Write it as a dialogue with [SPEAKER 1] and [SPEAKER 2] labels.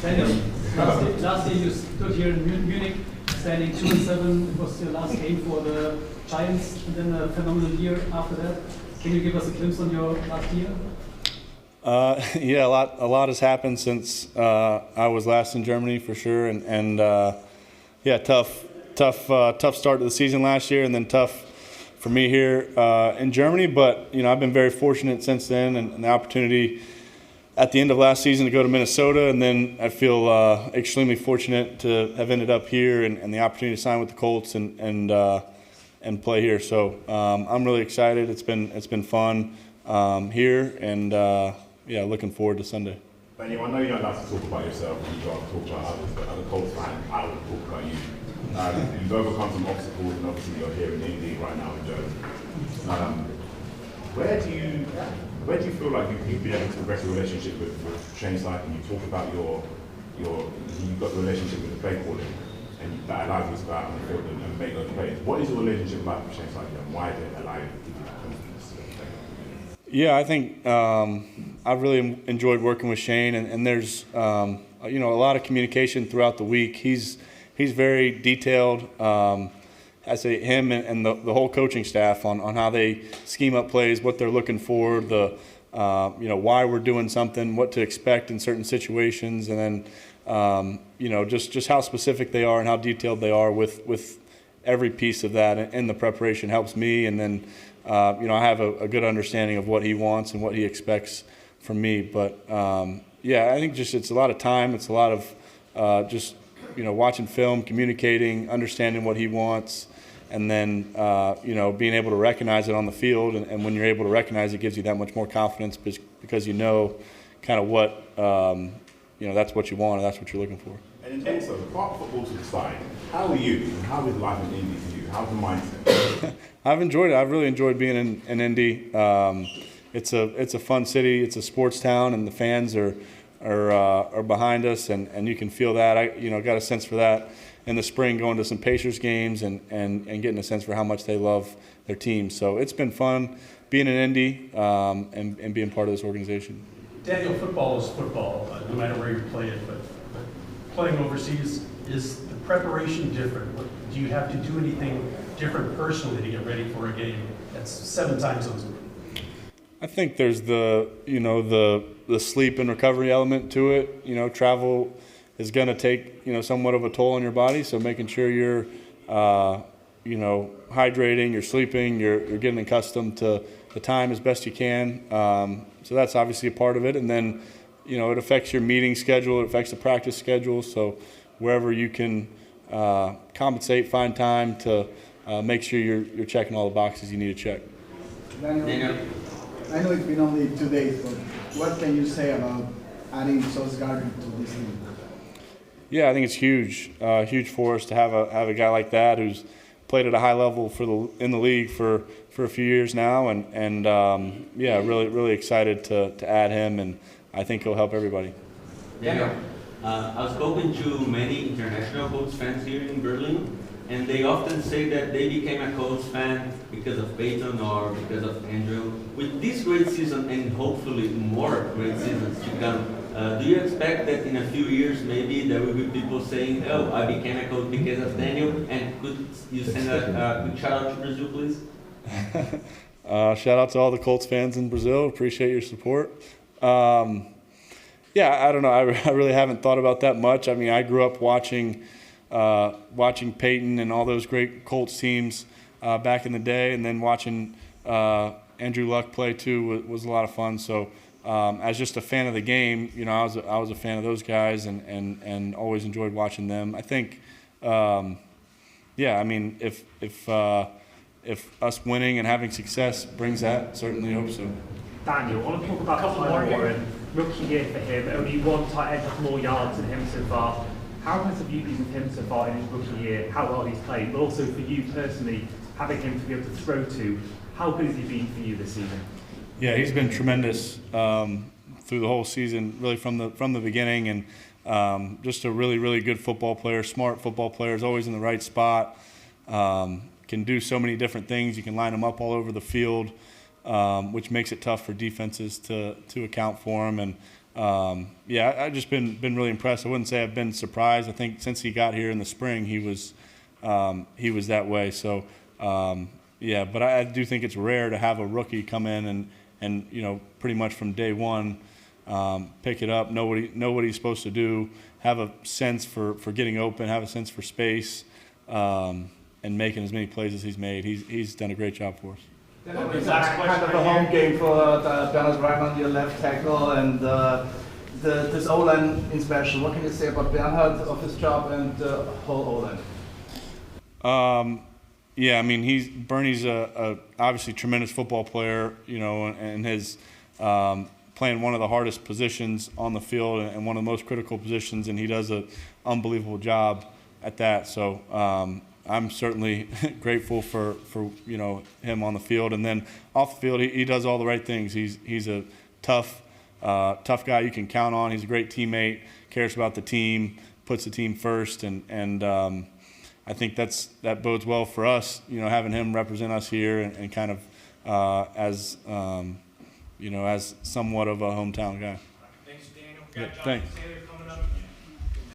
[SPEAKER 1] Daniel, last year you stood here in Munich, standing 2-7. It was your last game for the Giants, and then a phenomenal year after that. Can you give us a glimpse on your last year?
[SPEAKER 2] Yeah, a lot has happened since I was last in Germany for sure, and yeah, tough start to the season last year, and then tough for me here in Germany. But I've been very fortunate since then, and the opportunity at the end of last season to go to Minnesota, and then I feel extremely fortunate to have ended up here and the opportunity to sign with the Colts and play here. So I'm really excited. It's been fun here, and yeah, looking forward to Sunday.
[SPEAKER 3] Daniel, I know you're not allowed to talk about yourself, you got to talk about others, but other Colts fans, I would talk about you. You've overcome some obstacles, and obviously you're here in Indy right now in Jersey. Where do you feel like you've been able to progress your relationship with Shane Steichen? You talk about you've got the relationship with the play calling, and that allows you to go out on the field and make those plays. What is your relationship like with Shane Steichen, and why did it allow you to give you that confidence to play?
[SPEAKER 2] Yeah, I think I've really enjoyed working with Shane, and there's a lot of communication throughout the week. He's very detailed. I say him and the whole coaching staff on how they scheme up plays, what they're looking for, why we're doing something, what to expect in certain situations, and then just how specific they are and how detailed they are with every piece of that. And the preparation helps me, and then I have a good understanding of what he wants and what he expects from me. But yeah, I think just it's a lot of time. It's a lot of watching film, communicating, understanding what he wants, and then being able to recognize it on the field. And when you're able to recognize it, gives you that much more confidence because you know kind of what that's what you want and that's what you're looking for.
[SPEAKER 3] And in terms of apart football to the side, how are you? And how is life in Indy for you? How's the mindset?
[SPEAKER 2] I've enjoyed it. I've really enjoyed being in Indy. It's a fun city. It's a sports town, and the fans are behind us, and you can feel that. I got a sense for that in the spring, going to some Pacers games and getting a sense for how much they love their team. So it's been fun being in Indy and being part of this organization.
[SPEAKER 4] Daniel, football is football, no matter where you play it, but playing overseas, is the preparation different? Do you have to do anything different personally to get ready for a game that's 7 time zones?
[SPEAKER 2] I think there's the sleep and recovery element to it. Travel is going to take somewhat of a toll on your body, so making sure you're hydrating, you're sleeping, you're getting accustomed to the time as best you can. So that's obviously a part of it, and then it affects your meeting schedule, it affects the practice schedule. So wherever you can compensate, find time to make sure you're checking all the boxes you need to check.
[SPEAKER 5] Daniel, I know it's been only 2 days, but what can you say about adding Sauce Gardner to this team?
[SPEAKER 2] Yeah, I think it's huge for us to have a guy like that who's played at a high level in the league for a few years now, and yeah, really excited to add him, and I think he'll help everybody.
[SPEAKER 6] Daniel, I've spoken to many international Colts fans here in Berlin, and they often say that they became a Colts fan because of Peyton or because of Andrew. With this great season and hopefully more great seasons to come, do you expect that in a few years maybe there will be people saying, "Oh, I became a Colt because of Daniel"? And could you send a quick shout out to Brazil, please?
[SPEAKER 2] Shout out to all the Colts fans in Brazil. Appreciate your support. Yeah, I don't know. I really haven't thought about that much. I mean, I grew up watching Peyton and all those great Colts teams back in the day, and then watching Andrew Luck play too was a lot of fun. So as just a fan of the game, I was a fan of those guys and always enjoyed watching them. I think, yeah, I mean, if us winning and having success brings that, certainly hope so.
[SPEAKER 7] Daniel, I want to talk about Tyler Warren. Rookie year for him, only one tight end with more yards than him so far. How impressive have you been with him so far in his rookie year, how well he's played, but also for you personally, having him to be able to throw to, how good has he been for you this season?
[SPEAKER 2] Yeah, he's been tremendous through the whole season, really from the beginning, and just a really good football player, smart football player, is always in the right spot, can do so many different things. You can line him up all over the field, which makes it tough for defenses to account for him. And yeah, I've just been really impressed. I wouldn't say I've been surprised. I think since he got here in the spring, he was that way. So yeah, but I do think it's rare to have a rookie come in and you know, pretty much from day one, pick it up, know what he's supposed to do, have a sense for getting open, have a sense for space, and making as many plays as he's made. He's done a great job for us.
[SPEAKER 5] Kind of a home game for Bernhard Reimann, your left tackle, and this O-line in special. What can you say about Bernhard, of his job, and the whole O-line?
[SPEAKER 2] Yeah, I mean, Bernie's a obviously tremendous football player, you know, and his playing one of the hardest positions on the field and one of the most critical positions, and he does an unbelievable job at that. So I'm certainly grateful for you know, him on the field, and then off the field he does all the right things. He's a tough guy you can count on. He's a great teammate, cares about the team, puts the team first, and I think that bodes well for us, you know, having him represent us here and kind of as you know, as somewhat of a hometown guy.
[SPEAKER 8] Thanks, Daniel.
[SPEAKER 2] Yeah,
[SPEAKER 8] Got John
[SPEAKER 2] thanks.
[SPEAKER 8] Taylor coming up.